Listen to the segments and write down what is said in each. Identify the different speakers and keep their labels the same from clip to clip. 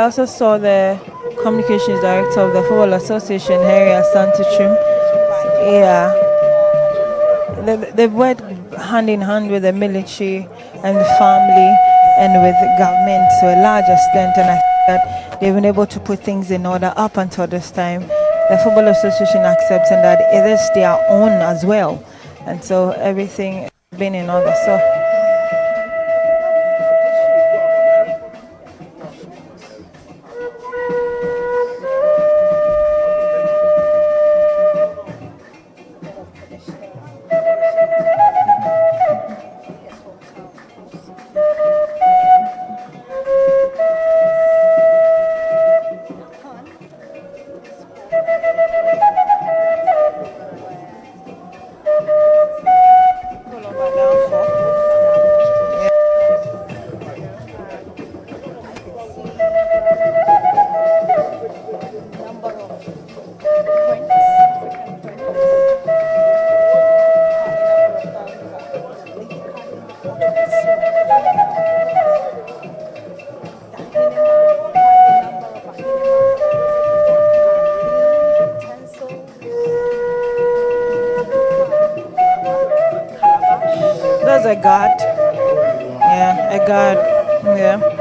Speaker 1: also saw the communications director of the Football Association, Harry Asantuchum. Yeah, they worked hand in hand with the military and the family and with the government to a large extent, and I think that they've been able to put things in order up until this time. The Football Association accepts and that it is their own as well, and so everything has been in order. So there's a guard. Yeah, a guard. Yeah.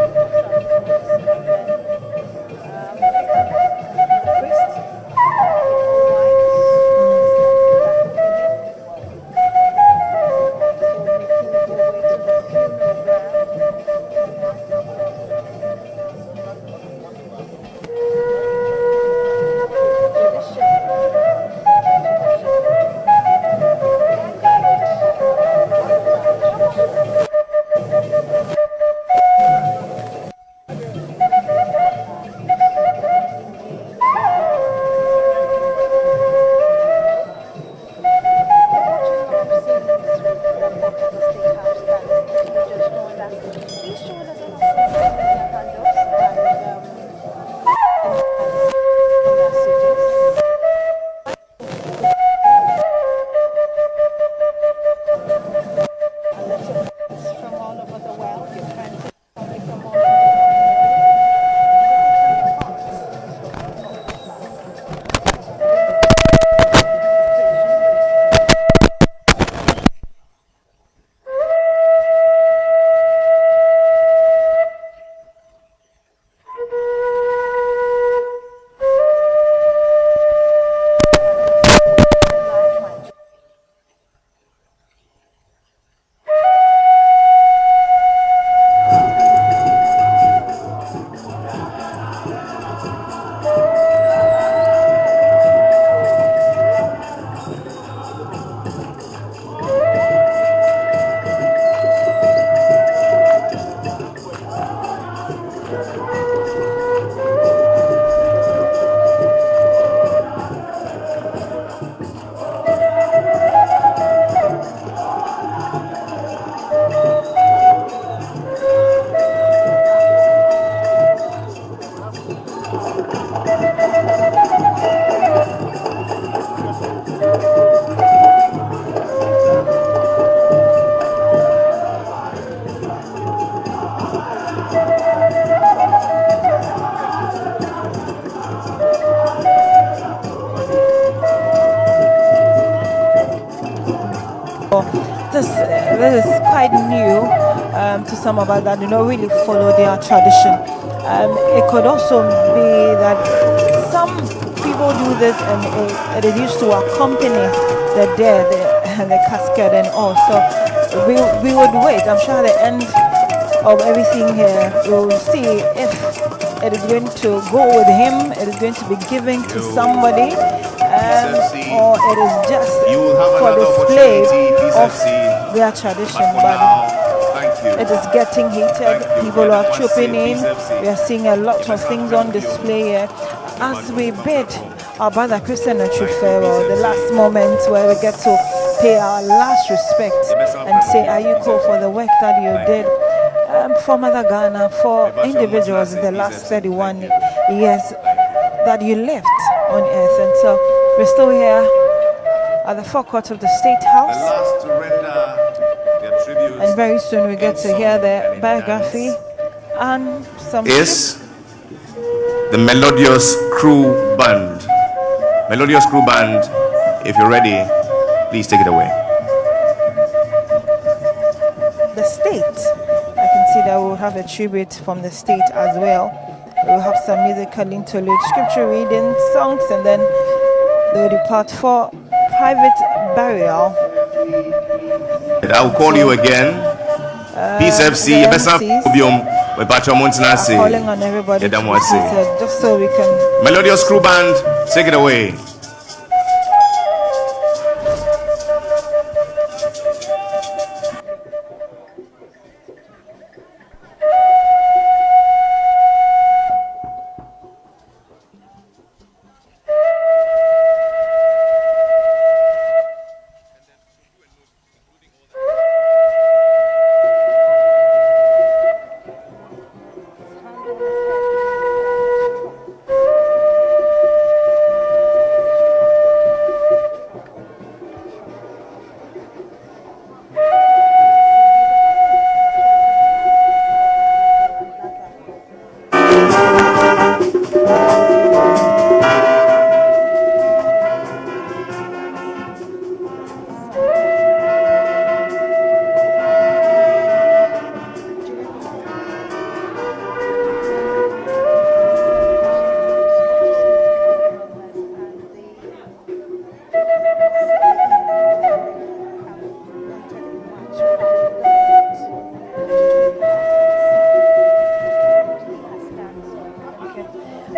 Speaker 1: This is quite new to some of us that do not really follow their tradition. It could also be that some people do this and it is used to accompany the dead and the casket and all. So we would wait. I'm sure at the end of everything here, we will see if it is going to go with him, it is going to be given to somebody, or it is just for display of their tradition. But it is getting heated. People are trooping in. We are seeing a lot of things on display here. As we bid our brother Christian and true farewell, the last moment where we get to pay our last respect and say, Ayuko, for the work that you did for Mother Ghana, for individuals in the last 31 years that you lived on earth. And so we're still here at the forecourt of the State House. And very soon we get to hear the biography and some
Speaker 2: the Melodious Crew Band. Melodious Crew Band, if you're ready, please take it away.
Speaker 1: The state, I can see that we'll have a tribute from the state as well. We'll have some musical interlude, scripture reading, songs, and then they'll depart for private burial.
Speaker 2: I'll call you again. Peace FC,
Speaker 1: are calling on everybody to be seated, just so we can.
Speaker 2: Melodious Crew Band, take it away.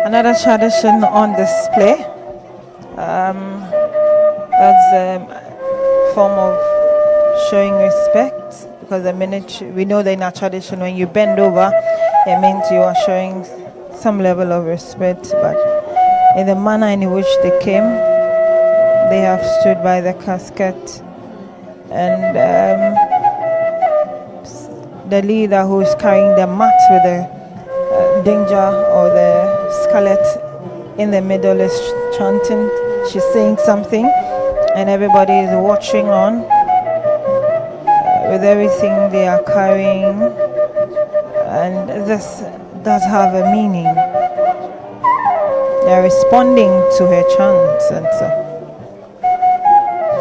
Speaker 1: Another tradition on display. That's a form of showing respect, because the minute we know that in our tradition, when you bend over, it means you are showing some level of respect. But in the manner in which they came, they have stood by the casket, and the leader who is carrying the mat with the danger or the scarlet in the middle is chanting. She's saying something, and everybody is watching on with everything they are carrying, and this does have a meaning. They are responding to her chants, and so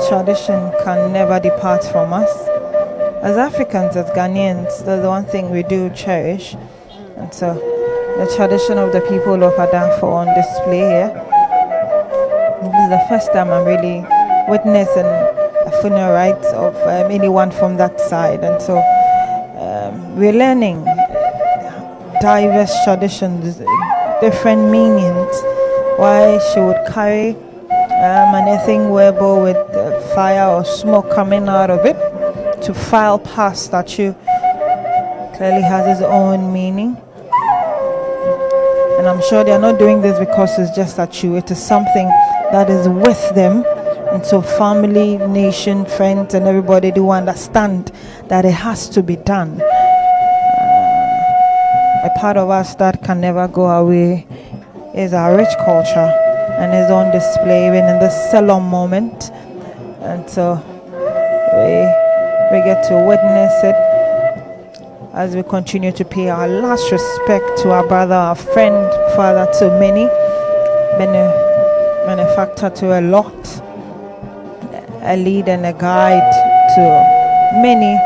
Speaker 1: tradition can never depart from us. As Africans, as Ghanaians, that's the one thing we do cherish, and so the tradition of the people of Adanfo on display here. This is the first time I'm really witnessing a funeral rites of anyone from that side, and so we're learning diverse traditions, different meanings. Why she would carry anything wearable with fire or smoke coming out of it to file past statue clearly has its own meaning. And I'm sure they are not doing this because it's just statue. It is something that is with them. And so family, nation, friends, and everybody do understand that it has to be done. A part of us that can never go away is our rich culture, and is on display even in this solemn moment. And so we get to witness it as we continue to pay our last respect to our brother, our friend, father to many, benefactor to a lot, a lead and a guide to many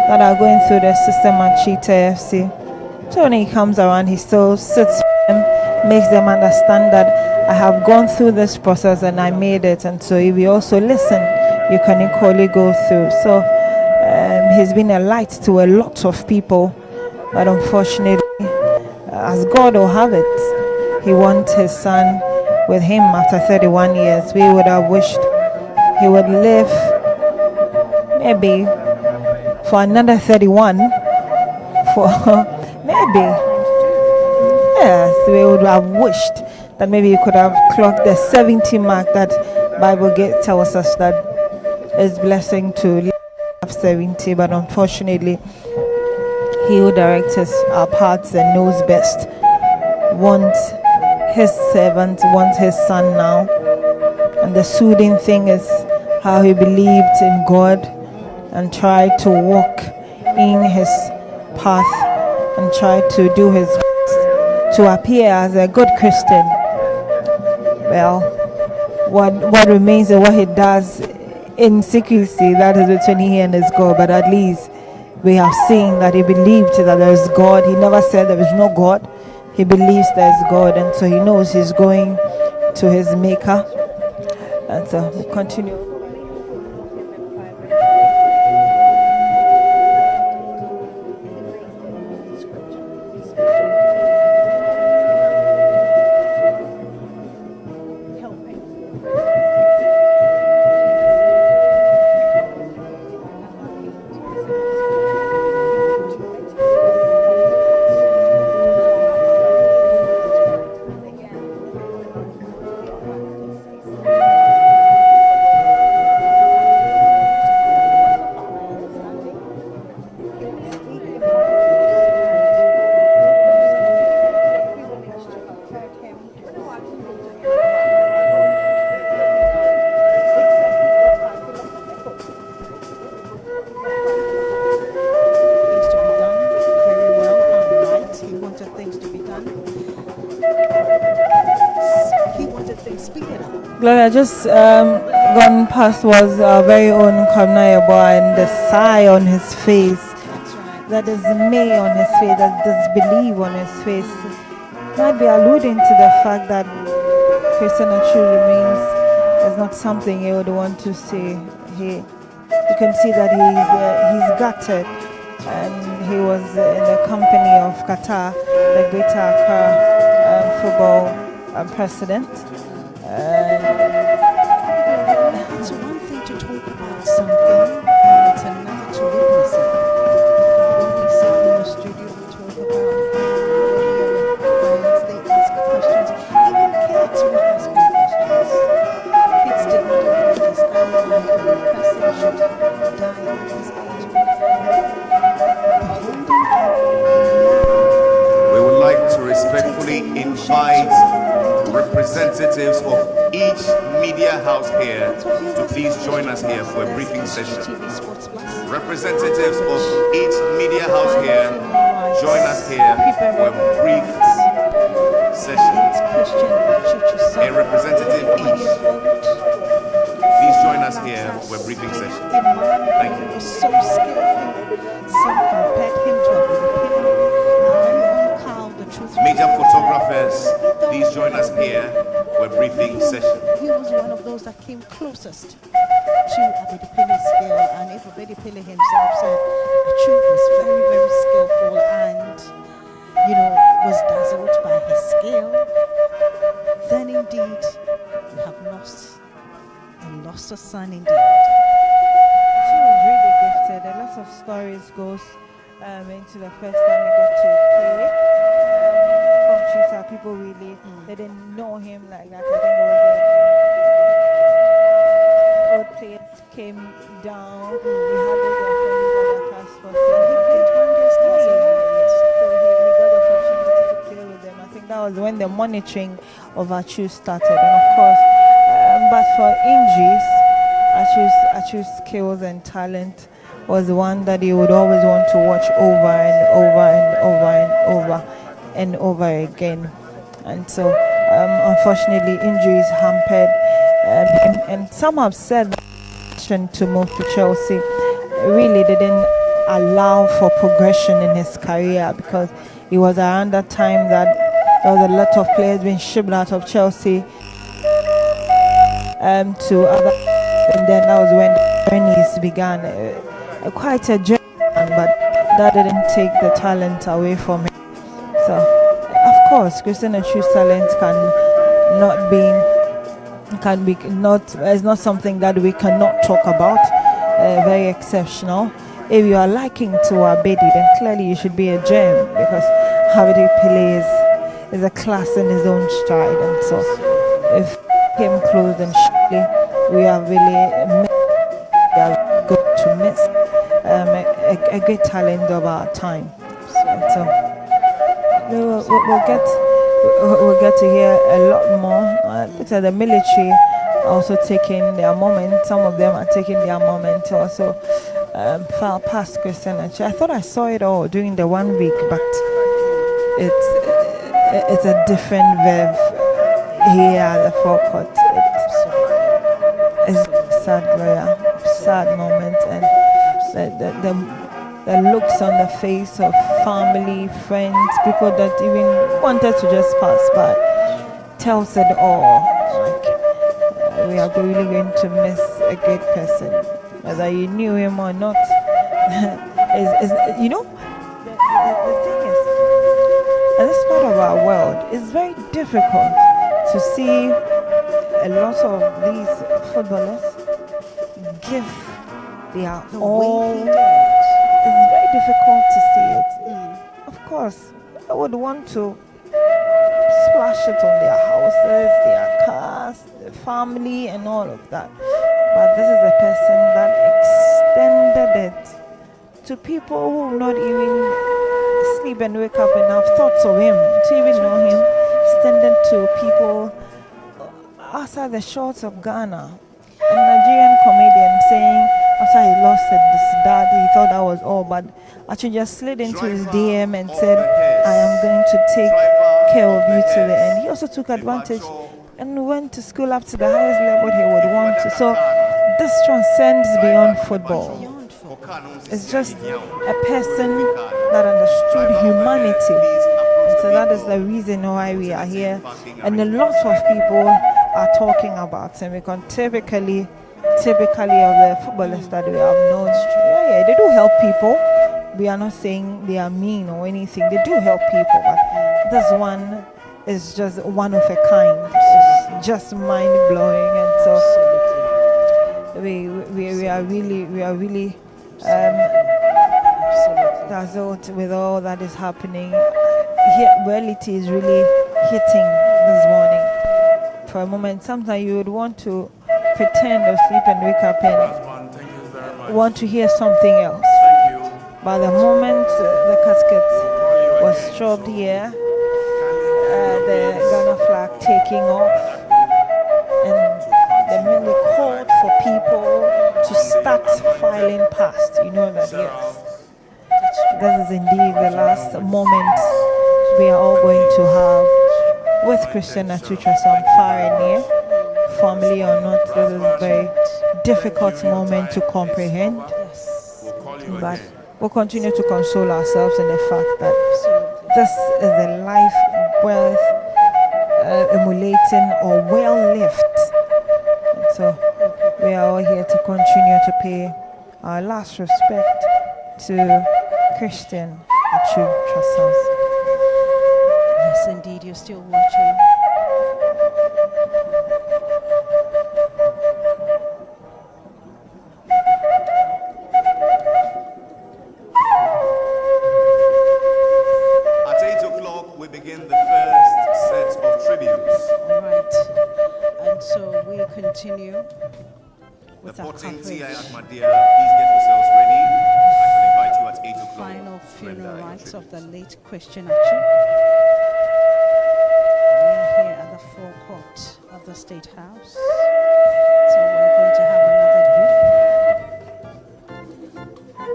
Speaker 1: that are going through the system at Cheetah FC. So when he comes around, he still sits with them, makes them understand that I have gone through this process and I made it. And so if you also listen, you can equally go through. So he's been a light to a lot of people, but unfortunately, as God will have it, he wants his son with him after 31 years. We would have wished he would live maybe for another 31, for maybe, yes, we would have wished that maybe you could have clocked the 70 mark that Bible tells us that is blessing to live 70, but unfortunately, he who directs our paths and knows best wants his servant, wants his son now. And the soothing thing is how he believed in God and tried to walk in his path and tried to do his best to appear as a good Christian. Well, what remains and what he does in secrecy, that is between he and his God. But at least we have seen that he believed that there is God. He never said there is no God. He believes there is God, and so he knows he's going to his maker. And so we continue. Gloria, just gone past was our very own Kamnayaba, and the sigh on his face, that is May on his face, that disbelief on his face, might be alluding to the fact that Christian Atsu remains is not something he would want to say. You can see that he's gutted, and he was in the company of Qatar, the Greater Accra football president.
Speaker 3: It's one thing to talk about something, and it's another to witness it. When we sit in the studio, we talk about friends, they ask questions. Even cats will ask you questions. Kids did not understand why a person should die at this age.
Speaker 2: We would like to respectfully invite representatives of each media house here to please join us here for a briefing session. Representatives of each media house here, join us here for a brief session. A representative each. Please join us here for a briefing session. Thank you.
Speaker 3: So skillful. Some compared him to a
Speaker 2: major photographers, please join us here for a briefing session.
Speaker 3: He was one of those that came closest to Abedipele's skill, and if Abedipele himself said Atsu was very, very skillful and, was dazzled by his skill, then indeed we have lost a son indeed.
Speaker 1: She was really gifted. A lot of stories goes into the first time he got to play. People really they didn't know him like that. I think it was old players came down. We had those friendly passports. He got the opportunity to play with them. I think that was when the monitoring of Atsu started. And of course, but for injuries, Atsu's skills and talent was the one that he would always want to watch over and over and over and over and over again. And so unfortunately injuries hampered and some have said that to move to Chelsea really didn't allow for progression in his career, because it was around that time that there was a lot of players being shipped out of Chelsea to other, and then that was when the journeys began. Quite a journey, but that didn't take the talent away from him. So, of course, Christian Atsu's talent is not something that we cannot talk about. Very exceptional. If you are liking to Abedi, then clearly you should be a gem, because Abedi is a class in his own stride. And so, if he came close, then surely we are really going to miss a great talent of our time. So we'll get to hear a lot more. Look at the military also taking their moment. Some of them are taking their moment to also far past Christian Atsu. I thought I saw it all during the 1 week, but it's a different verb here at the forecourt. It's sad, Gloria, sad moment, and the looks on the face of family, friends, people that even wanted to just pass by tells it all. Like, we are really going to miss a great person, whether you knew him or not. You know, the thing is, in this part of our world, it's very difficult to see a lot of these footballers give their all. It's very difficult to see it. Of course, I would want to splash it on their houses, their cars, their family, and all of that. But this is a person that extended it to people who will not even sleep and wake up and have thoughts of him, to even know him. Extended to people outside the shores of Ghana. A Nigerian comedian saying after he lost his dad, he thought that was all, but actually just slid into his DM and said, I am going to take care of you to the end. He also took advantage and went to school up to the highest level he would want to. So this transcends beyond football. It's just a person that understood humanity. And so that is the reason why we are here. And a lot of people are talking about him, because typically of the footballers that we have known, they do help people. We are not saying they are mean or anything. They do help people, but this one is just one of a kind. It's just mind blowing, and so we are really dazzled with all that is happening. Here, reality is really hitting this morning. For a moment, sometimes you would want to pretend or sleep and wake up and want to hear something else. But the moment the casket was shoved here, the Ghana flag taking off, and the minute called for people to start filing past, you know that, yes, this is indeed the last moment we are all going to have with Christian Atsu some far and near, family or not. This is a very difficult moment to comprehend, but we'll continue to console ourselves in the fact that this is a life worth emulating or well lived. And so we are all here to continue to pay our last respect to Christian Atsu.
Speaker 3: Yes, indeed, you're still watching.
Speaker 2: At 8 o'clock, we begin the first set of tributes.
Speaker 3: All right, and so we continue
Speaker 2: The
Speaker 3: with our
Speaker 2: Potting
Speaker 3: coverage.
Speaker 2: Tia Ahmadiyya, please get yourselves ready. I shall invite you at 8 o'clock.
Speaker 3: Final
Speaker 2: to
Speaker 3: funeral
Speaker 2: render
Speaker 3: rites of
Speaker 2: tribute.
Speaker 3: the late Christian Atsu. We are here at the forecourt of the State House. So we're going to have another group.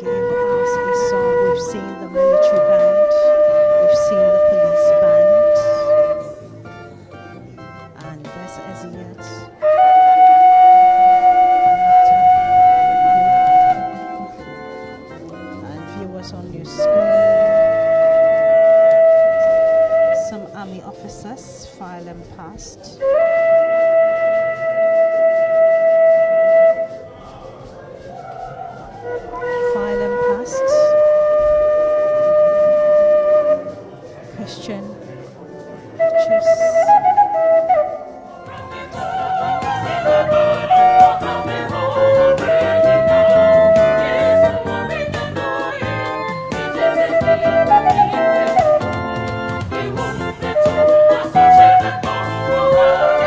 Speaker 3: Give us a song. We've seen the military band. We've seen the police band. And this is yet and viewers on your screen. Some army officers file them past. File them past. Christian choose.
Speaker 4: Thank you.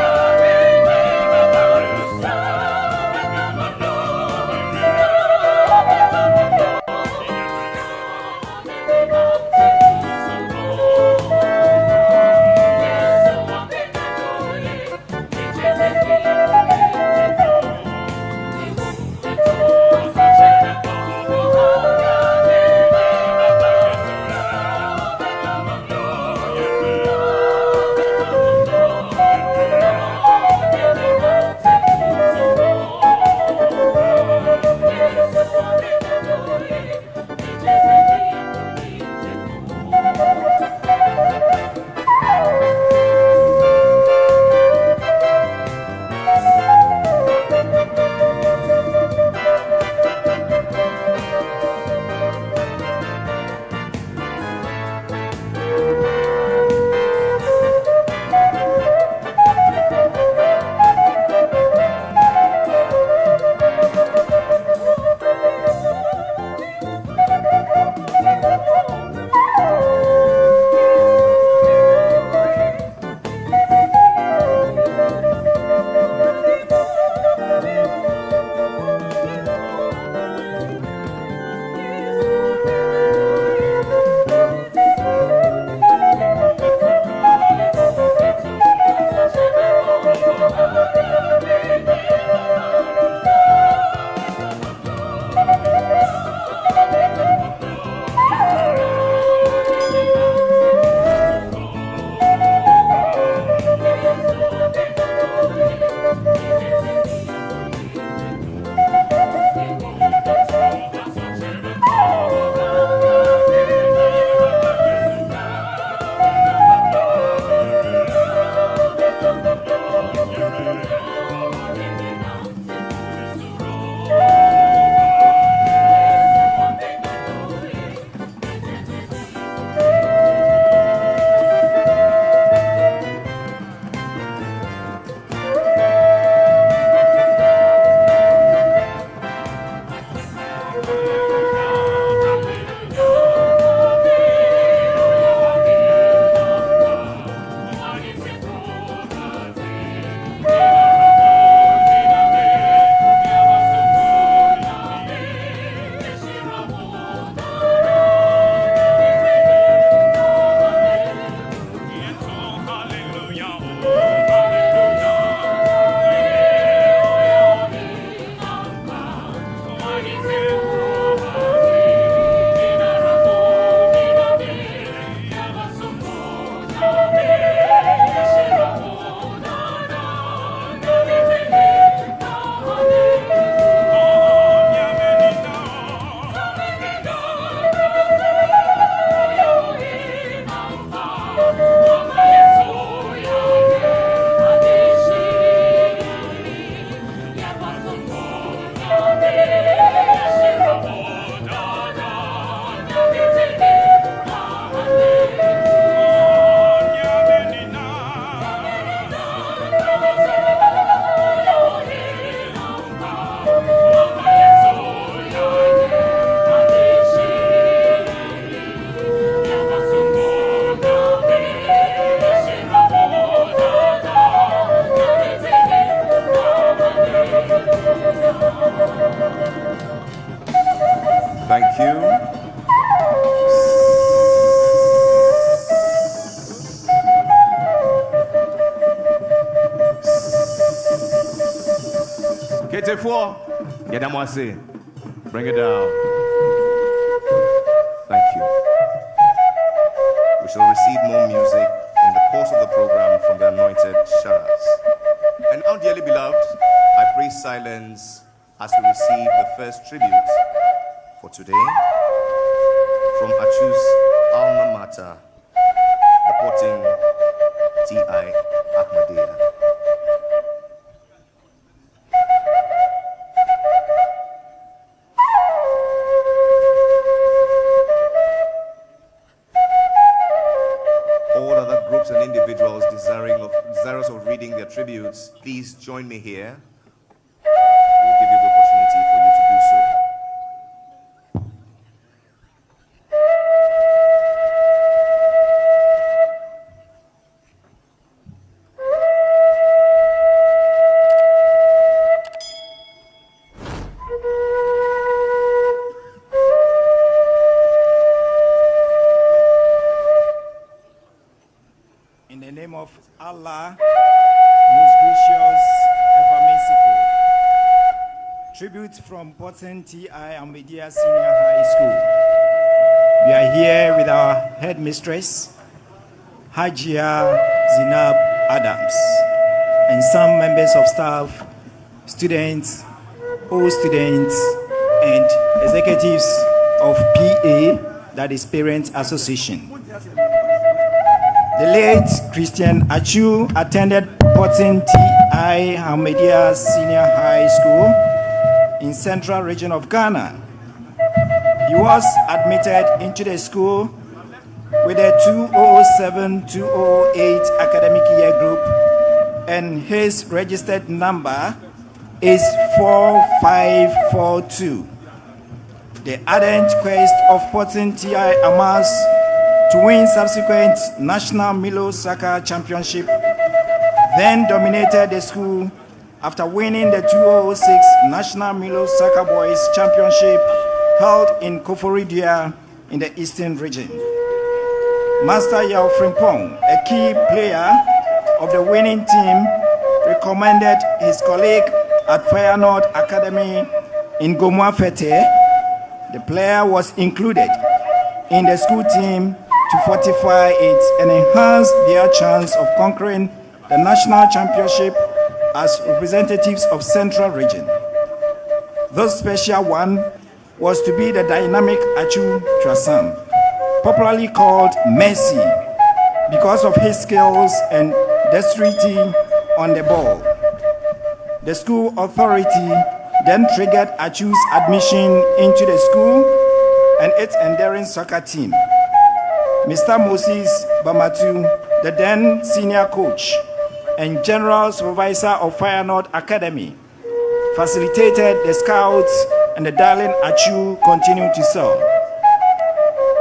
Speaker 2: for? Yeah, that's what I say. Bring it down. Thank you. We shall receive more music in the course of the program from the anointed Sharas. And now, dearly beloved, I pray silence as we receive the first tribute for today from Atsu's alma mater, the Sporting T.I. Ahmadiyya. All other groups and individuals desirous of reading their tributes, please join me here. We'll give you the opportunity for you to do so.
Speaker 4: In the name of Allah, most gracious, ever merciful. Tribute from Porton T.I. Ahmadiyya Senior High School. We are here with our headmistress, Hajia Zinab Adams, and some members of staff, students, old students, and executives of PA, that is Parents Association. The late Christian Atsu attended Porton T.I. Ahmadiyya Senior High School in Central Region of Ghana. He was admitted into the school with a 2007-2008 academic year group, and his registered number is 4542. The ardent quest of Porton T.I. Amas to win subsequent National Milo Soccer Championship, then dominated the school after winning the 2006 National Milo Soccer Boys Championship held in Koforidua in the Eastern Region. Master Yao Frimpong, a key player of the winning team, recommended his colleague at Feyenoord Academy in Gomwa Fete. The player was included in the school team to fortify it and enhance their chance of conquering the national championship as representatives of Central Region. The special one was to be the dynamic Achu Trasam, popularly called Messi, because of his skills and dexterity on the ball. The school authority then triggered Achu's admission into the school and its enduring soccer team. Mr. Moses Bamatu, the then senior coach and general supervisor of Feyenoord Academy, facilitated the scouts, and the darling Atsu continued to serve.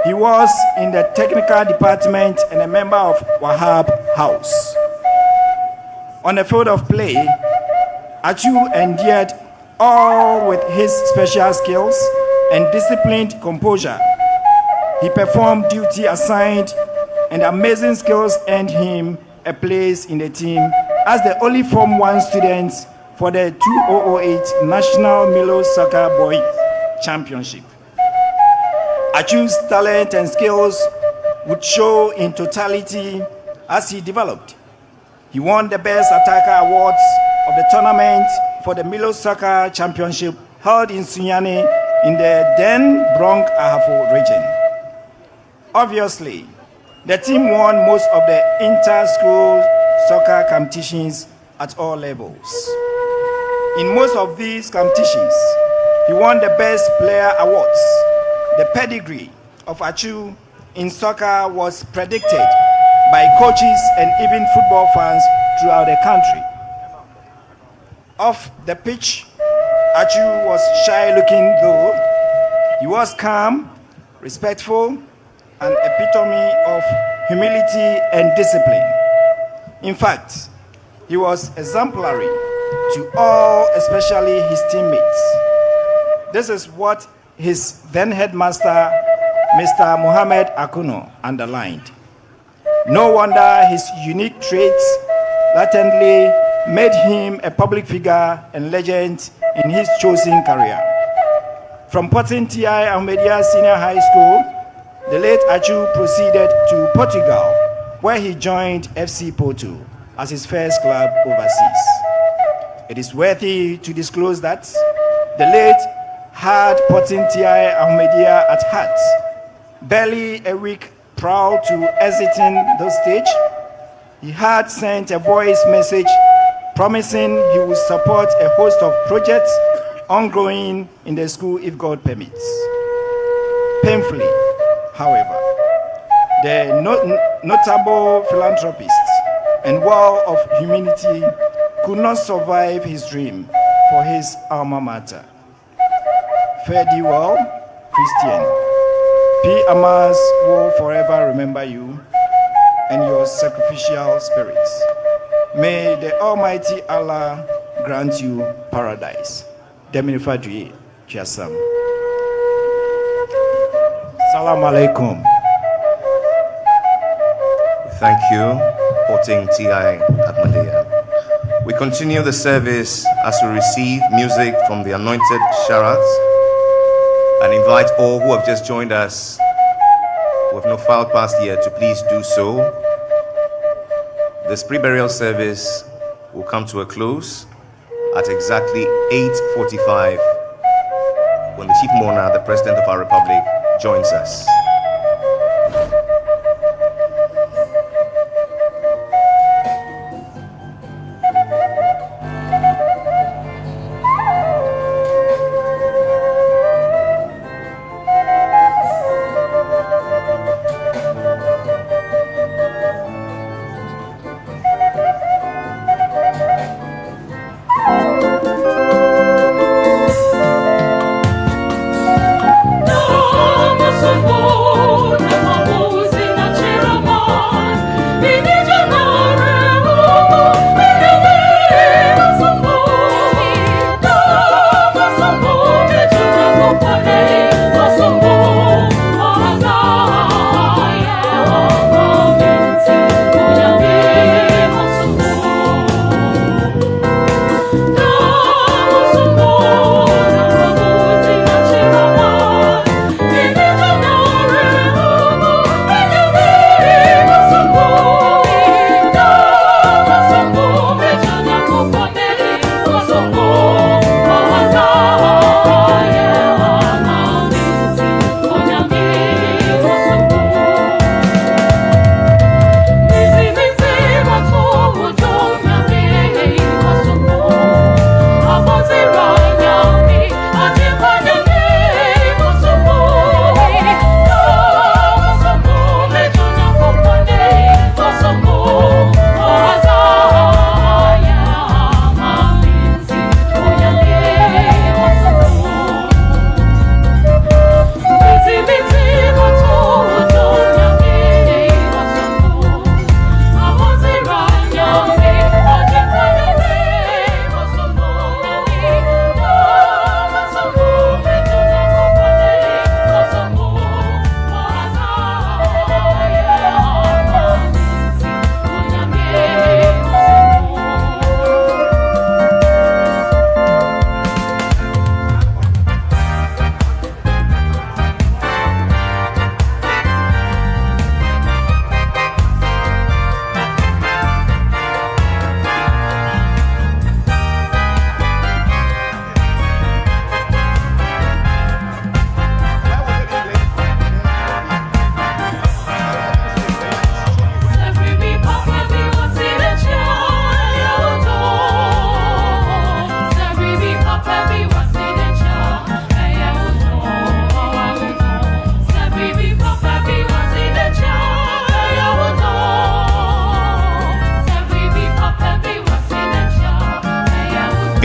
Speaker 4: He was in the technical department and a member of Wahab House. On the field of play, Atsu endeared all with his special skills and disciplined composure. He performed duty assigned, and amazing skills earned him a place in the team as the only Form 1 student for the 2008 National Milo Soccer Boys Championship. Atsu's talent and skills would show in totality as he developed. He won the Best Attacker Awards of the tournament for the Milo Soccer Championship held in Sunyani in the then Bronx Ahafo region. Obviously, the team won most of the inter-school soccer competitions at all levels. In most of these competitions, he won the Best Player Awards. The pedigree of Atsu in soccer was predicted by coaches and even football fans throughout the country. Off the pitch, Atsu was shy-looking though. He was calm, respectful, an epitome of humility and discipline. In fact, he was exemplary to all, especially his teammates. This is what his then headmaster, Mr. Mohammed Akuno, underlined. No wonder his unique traits latently made him a public figure and legend in his chosen career. From Porton T.I. Ahmedia Senior High School, the late Atsu proceeded to Portugal, where he joined FC Porto as his first club overseas. It is worthy to disclose that the late had Porton T.I. Ahmedia at heart. Barely a week prior to exiting the stage, he had sent a voice message promising he would support a host of projects ongoing in the school if God permits. Painfully, however, the notable philanthropist and well of humanity could not survive his dream for his alma mater. Fare thee well, Christian. P. Amas will forever remember you and your sacrificial spirits. May the Almighty Allah grant you paradise. Deminifadri Chiasam. Salam alaikum.
Speaker 2: Thank you, Porting T.I. Ahmedia. We continue the service as we receive music from the anointed Sharats and invite all who have just joined us who have not filed past yet to please do so. This pre-burial service will come to a close at exactly 8:45 when the Chief Mourner, the President of our Republic, joins us.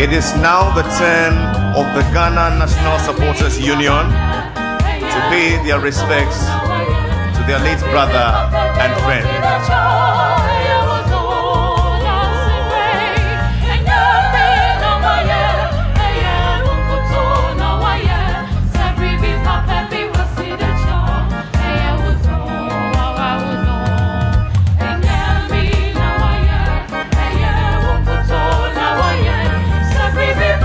Speaker 2: It is now the turn of the Ghana National Supporters Union to pay their respects to their late brother and friend.
Speaker 5: Baby,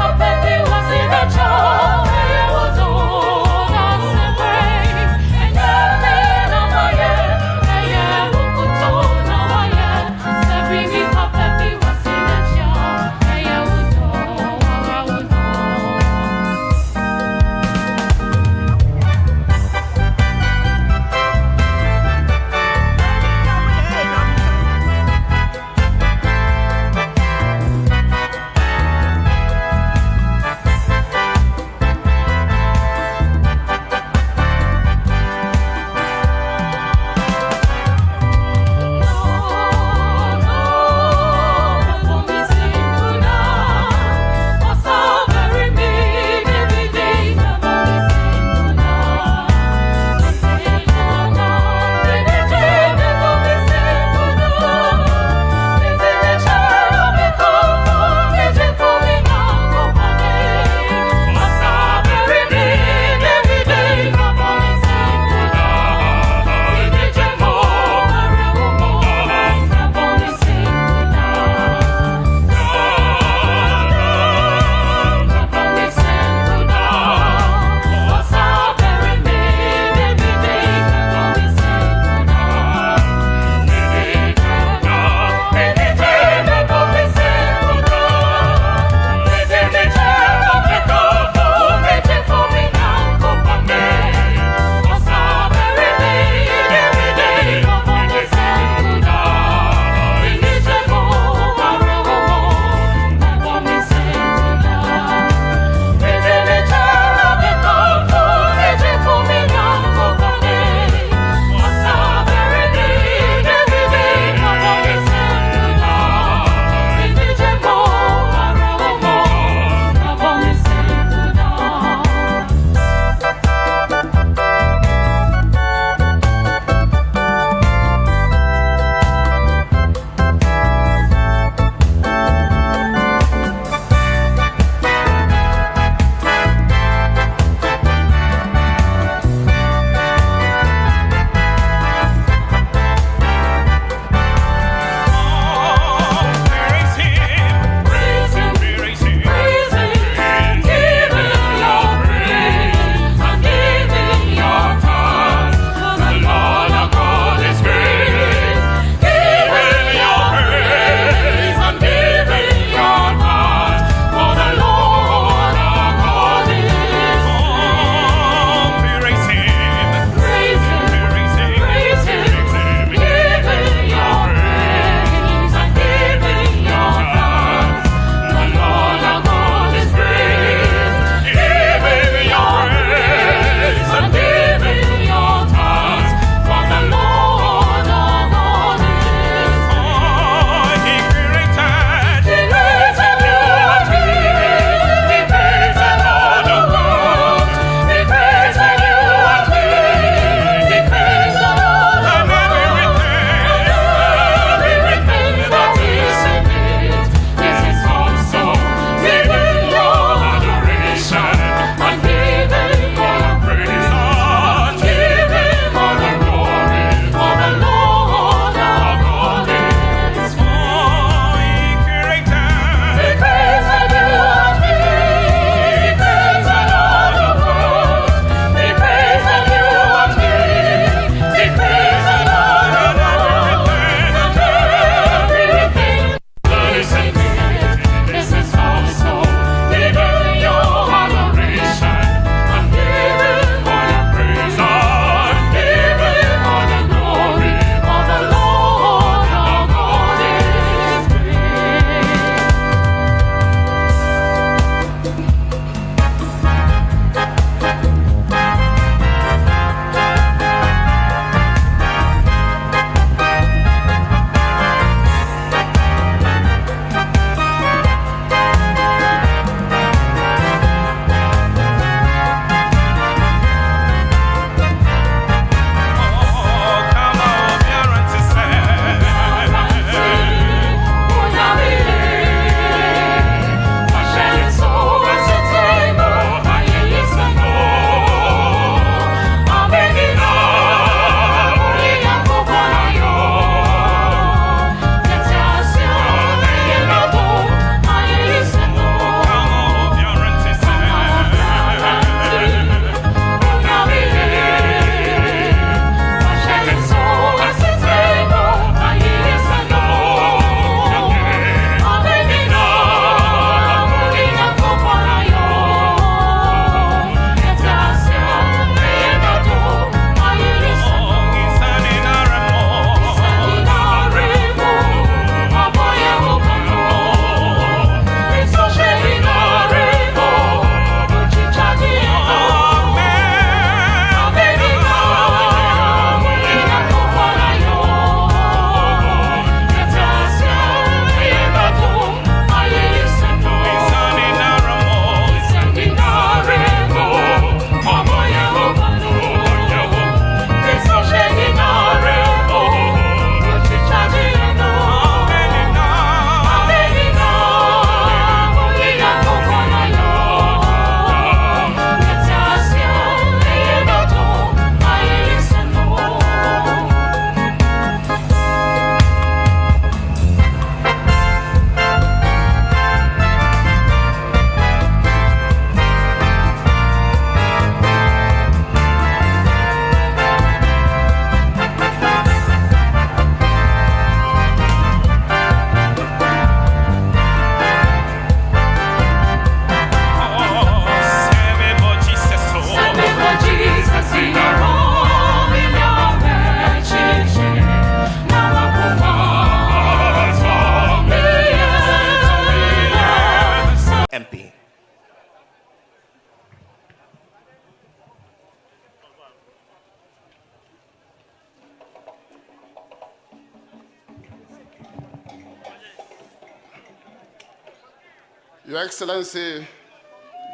Speaker 5: Your Excellency,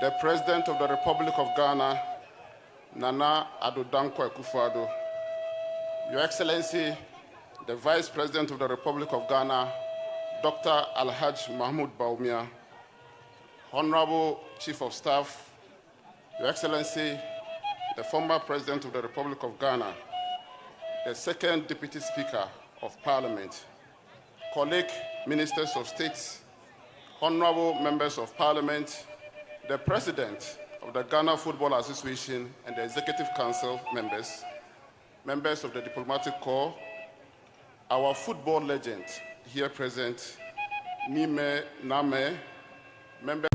Speaker 5: the President of the Republic of Ghana, Nana Addo Dankwa Akufo-Addo, Your Excellency, the Vice President of the Republic of Ghana, Dr. Alhaj Mahmoud Bawumia, Honorable Chief of Staff, Your Excellency, the former President of the Republic of Ghana, the second Deputy Speaker of Parliament, colleague Ministers of State, Honorable Members of Parliament, the President of the Ghana Football Association and the Executive Council members, members of the Diplomatic Corps, our football legend here present, Nime Name, members